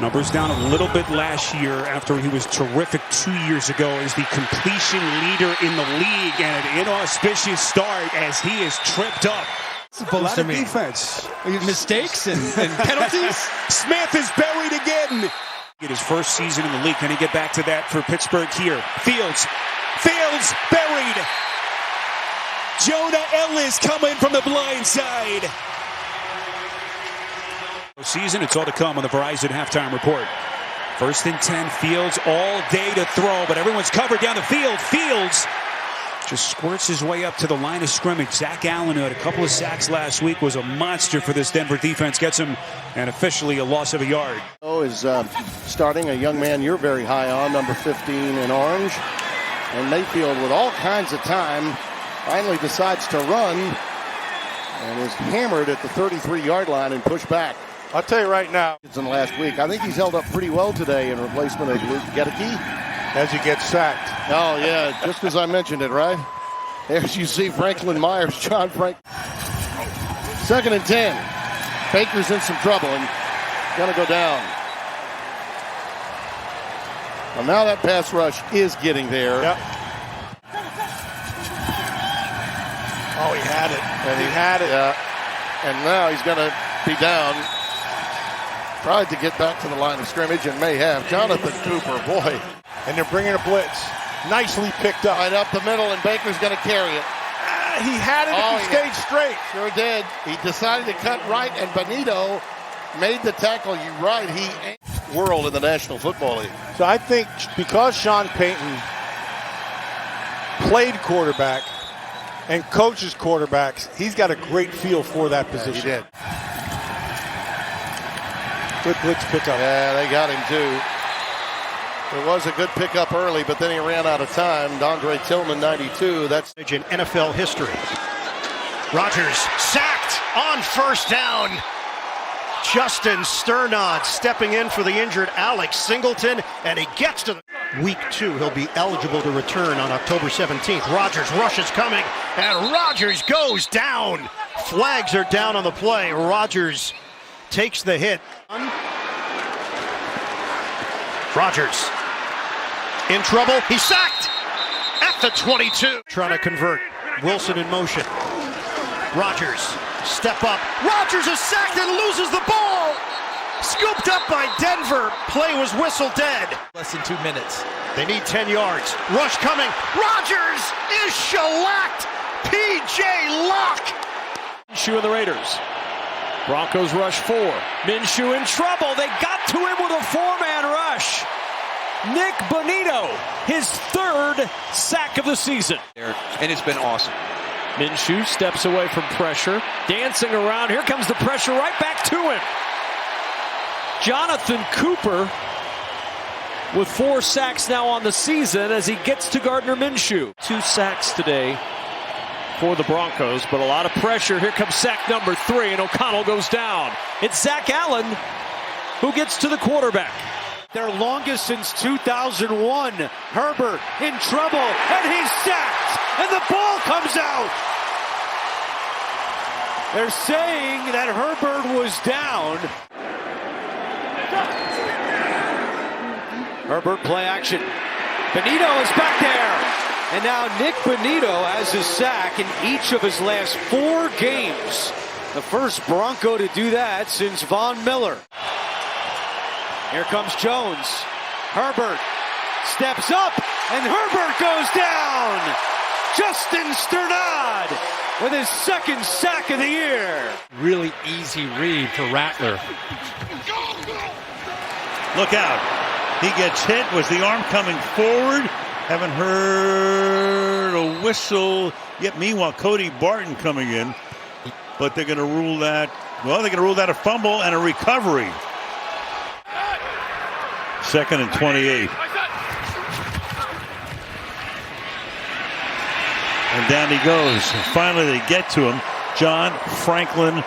Numbers down a little bit last year after he was terrific 2 years ago as the completion leader in the league, and an inauspicious start as he is tripped up. A lot of defense. Mistakes and penalties. Smith is buried again. Get his first season in the league. Can he get back to that for Pittsburgh here? Fields buried. Jonah Ellis coming from the blind side. Season, it's all to come on the Verizon halftime report. 1st and 10, Fields all day to throw, but everyone's covered down the field. Fields just squirts his way up to the line of scrimmage. Zach Allen, who had a couple of sacks last week, was a monster for this Denver defense. Gets him, and officially a loss of a yard. Is starting a young man you're very high on, number 15 in orange. And Mayfield, with all kinds of time, finally decides to run and is hammered at the 33-yard line and pushed back. I'll tell you right now, It's in the last week. I think he's held up pretty well today in replacement of Luke Gedeke. as he gets sacked. Oh, yeah, just as I mentioned it, right? There's you see Franklin Myers, John Frank. 2nd and 10. Baker's in some trouble and going to go down. Well, now that pass rush is getting there. Yep. Oh, he had it. And he had it. Yeah. And now he's going to be down. Tried to get back to the line of scrimmage and may have. Jonathan Cooper, boy. And they're bringing a blitz. Nicely picked up. Right up the middle, and Baker's going to carry it. He had it if he stayed straight. Sure did. He decided to cut right, and Benito made the tackle. You're right. He world in the National Football League. So I think because Sean Payton played quarterback and coaches quarterbacks, he's got a great feel for that position. He did. Good blitz pickup. Yeah, they got him too. It was a good pickup early, but then he ran out of time. Dondre Tillman, 92. That's in NFL history. Rodgers sacked on 1st down. Justin Sternod stepping in for the injured Alex Singleton, and he gets to week 2. He'll be eligible to return on October 17th. Rodgers rushes coming, and Rodgers goes down. Flags are down on the play. Rodgers takes the hit. Rodgers in trouble. He's sacked at the 22. Trying to convert. Wilson in motion. Rodgers step up. Rodgers is sacked and loses the ball. Scooped up by Denver. Play was whistled dead. Less than 2 minutes. They need 10 yards. Rush coming. Rodgers is shellacked. P.J. Locke. Minshew and the Raiders. Broncos rush 4. Minshew in trouble. They got to him with a 4-man rush. Nick Bonito, his 3rd sack of the season. And it's been awesome. Minshew steps away from pressure, dancing around. Here comes the pressure right back to him. Jonathan Cooper with 4 sacks now on the season as he gets to Gardner Minshew. 2 sacks today for the Broncos, but a lot of pressure. Here comes sack number 3, and O'Connell goes down. It's Zach Allen who gets to the quarterback. Their longest since 2001. Herbert in trouble, and he's sacked, and the ball comes out. They're saying that Herbert was down. Herbert play action. Benito is back there. And now Nick Bonito has a sack in each of his last 4 games. The first Bronco to do that since Von Miller. Here comes Jones. Herbert steps up, and Herbert goes down. Justin Sternod with his 2nd sack of the year. Really easy read for Rattler. Look out. He gets hit. Was the arm coming forward? Haven't heard a whistle yet. Meanwhile, Cody Barton coming in. But they're going to rule that, well, they're going to rule that a fumble and a recovery. 2nd and 28. And down he goes. And finally they get to him. John Franklin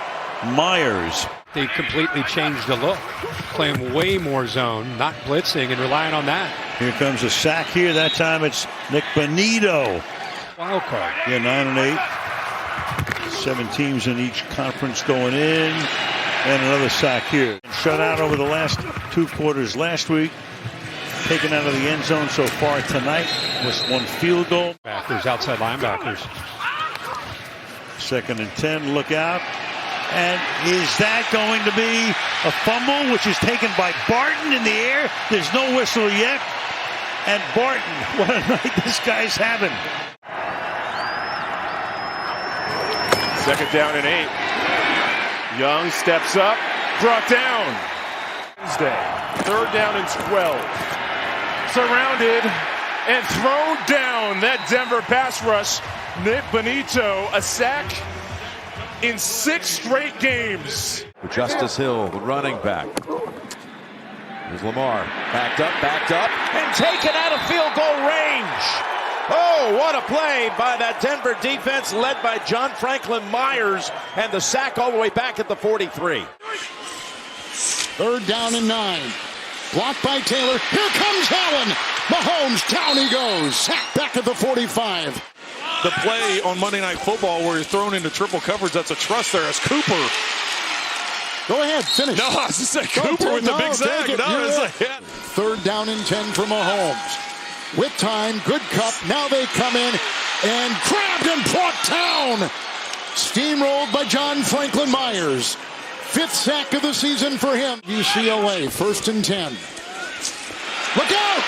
Myers. They completely changed the look. Playing way more zone, not blitzing and relying on that. Here comes a sack here. That time it's Nick Bonito. Wild card. Yeah, 9 and 8. 7 teams in each conference going in. And another sack here. Shut out over the last 2 quarters last week. Taken out of the end zone so far tonight. With 1 field goal. Backers, outside linebackers. 2nd and 10, look out. And is that going to be a fumble, which is taken by Barton in the air? There's no whistle yet. And Barton, what a night this guy's having. 2nd down and 8. Young steps up, brought down. Wednesday, 3rd down and 12. Surrounded and thrown down. That Denver pass rush. Nick Bonito, a sack in 6 straight games. Justice Hill, the running back. Here's Lamar, backed up, and taken out of field goal range. Oh, what a play by that Denver defense led by John Franklin Myers, and the sack all the way back at the 43. 3rd down and 9. Blocked by Taylor. Here comes Allen. Mahomes, down he goes. Sack back at the 45. The play on Monday Night Football where he's thrown into triple coverage, that's a trust there as Cooper. Go ahead, finish. No, I was just saying Cooper with the big sack. No, it's like, yeah. 3rd down and 10 for Mahomes. With time, good cup. Now they come in and grabbed and brought down. Steamrolled by John Franklin Myers. 5th sack of the season for him. UCLA, 1st and 10. Look out!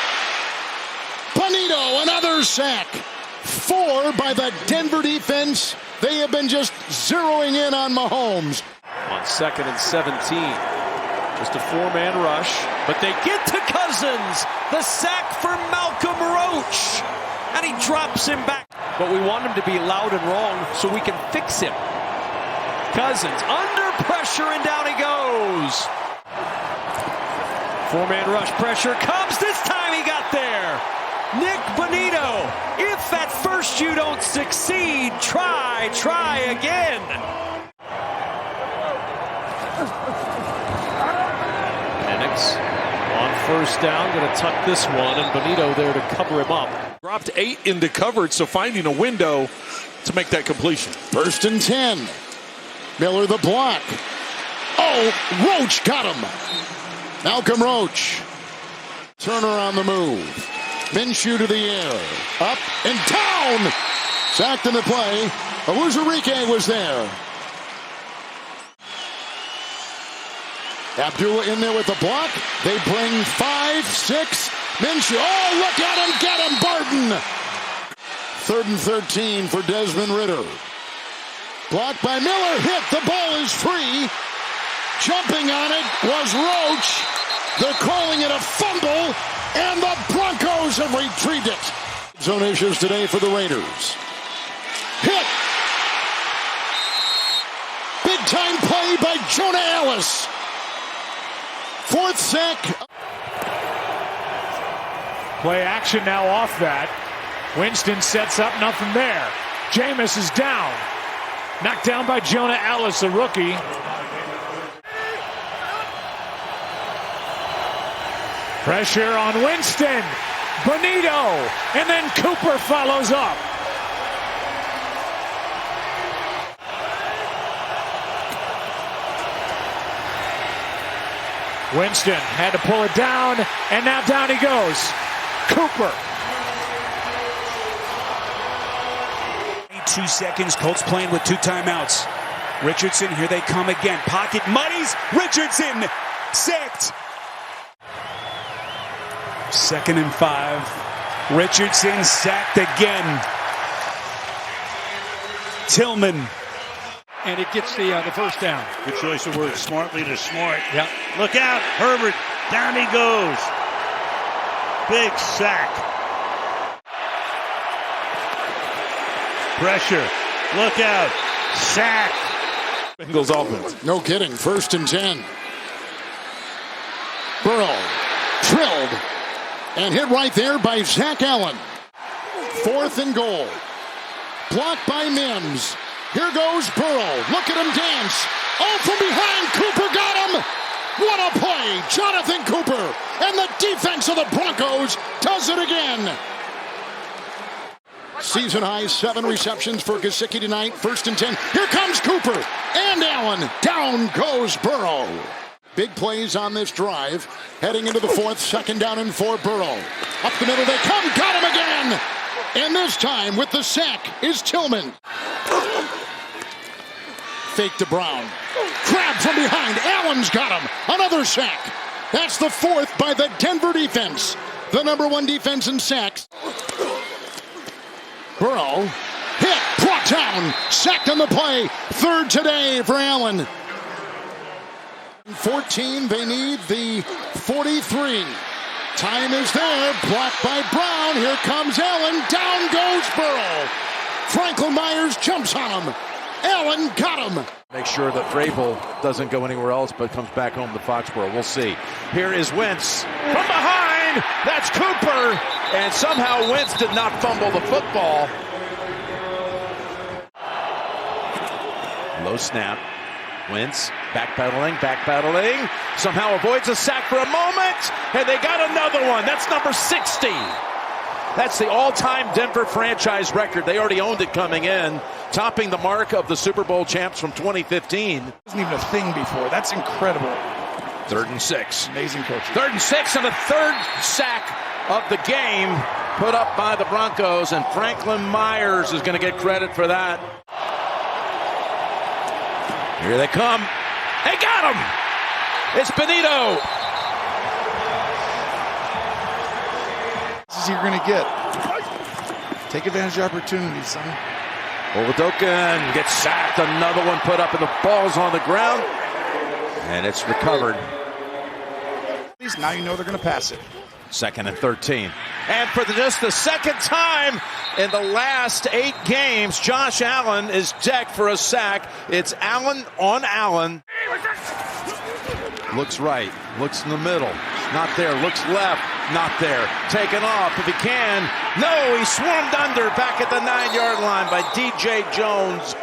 Bonito, another sack. 4 by the Denver defense. They have been just zeroing in on Mahomes. On 2nd and 17. Just a 4-man rush. But they get to Cousins. The sack for Malcolm Roach. And he drops him back. But we want him to be loud and wrong so we can fix him. Cousins under pressure and down he goes. 4-man rush, pressure comes. This time he got there. Nick Bonito. If at first you don't succeed, try again. Penix on 1st down, going to tuck this one, and Bonito there to cover him up. Dropped 8 into coverage, so finding a window to make that completion. 1st and 10. Miller the block. Oh, Roach got him. Malcolm Roach. Turner on the move. Minshew to the air. Up and down. Sacked in the play. Awuzurike was there. Abdullah in there with the block. They bring 5, 6. Minshew. Oh, look at him. Get him, Barton. 3rd and 13 for Desmond Ridder. Blocked by Miller. Hit. The ball is free. Jumping on it was Roach. They're calling it a fumble, and the Broncos have retrieved it. Zone issues today for the Raiders. Hit. Big time play by Jonah Ellis. 4th sack. Play action now off that. Winston sets up, nothing there. Jameis is down. Knocked down by Jonah Ellis, the rookie. Pressure on Winston. Bonito. And then Cooper follows up. Winston had to pull it down, and now down he goes. Cooper. 2 seconds. Colts playing with 2 timeouts. Richardson, here they come again. Pocket muddies. Richardson sacked. 2nd and 5. Richardson sacked again. Tillman. And it gets the 1st down. Good choice of words. Smartly to smart. Yep. Look out. Herbert. Down he goes. Big sack. Pressure. Look out. Sack. Bengals offense. No kidding. 1st and 10. Burrow. Drilled. And hit right there by Zach Allen. 4th and goal. Blocked by Mims. Here goes Burrow. Look at him dance. Oh, from behind. Cooper got him. What a play. Jonathan Cooper. And the defense of the Broncos does it again. Season high 7 receptions for Gesicki tonight. 1st and 10. Here comes Cooper and Allen. Down goes Burrow. Big plays on this drive. Heading into the 4th. 2nd down and 4. Burrow. Up the middle they come. Got him again. And this time with the sack is Tillman. Fake to Brown. Grab from behind. Allen's got him. Another sack. That's the 4th by the Denver defense. The #1 defense in sacks. Burrow hit, brought down, sacked on the play. 3rd today for Allen. 14, they need the 43. Time is there, blocked by Brown. Here comes Allen, down goes Burrow. Franklin Myers jumps on him. Allen got him. Make sure that Vrabel doesn't go anywhere else but comes back home to Foxborough. We'll see. Here is Wentz from behind. That's Cooper. And somehow Wentz did not fumble the football. Low snap. Wentz backpedaling. Somehow avoids a sack for a moment. And they got another one. That's number 60. That's the all-time Denver franchise record. They already owned it coming in, topping the mark of the Super Bowl champs from 2015. Wasn't even a thing before. That's incredible. 3rd and 6. Amazing coaching. 3rd and 6 and a 3rd sack of the game put up by the Broncos, and Franklin Myers is going to get credit for that. Here they come. They got him! It's Benito. This is you're going to get. Take advantage of opportunities, son. Oladokin gets sacked. Another one put up, and the ball's on the ground. And it's recovered. Now you know they're going to pass it. 2nd and 13. And for just the 2nd time in the last 8 games, Josh Allen is decked for a sack. It's Allen on Allen. Looks right, looks in the middle, not there, looks left, not there. Taken off if he can. No, he swarmed under back at the 9-yard line by DJ Jones.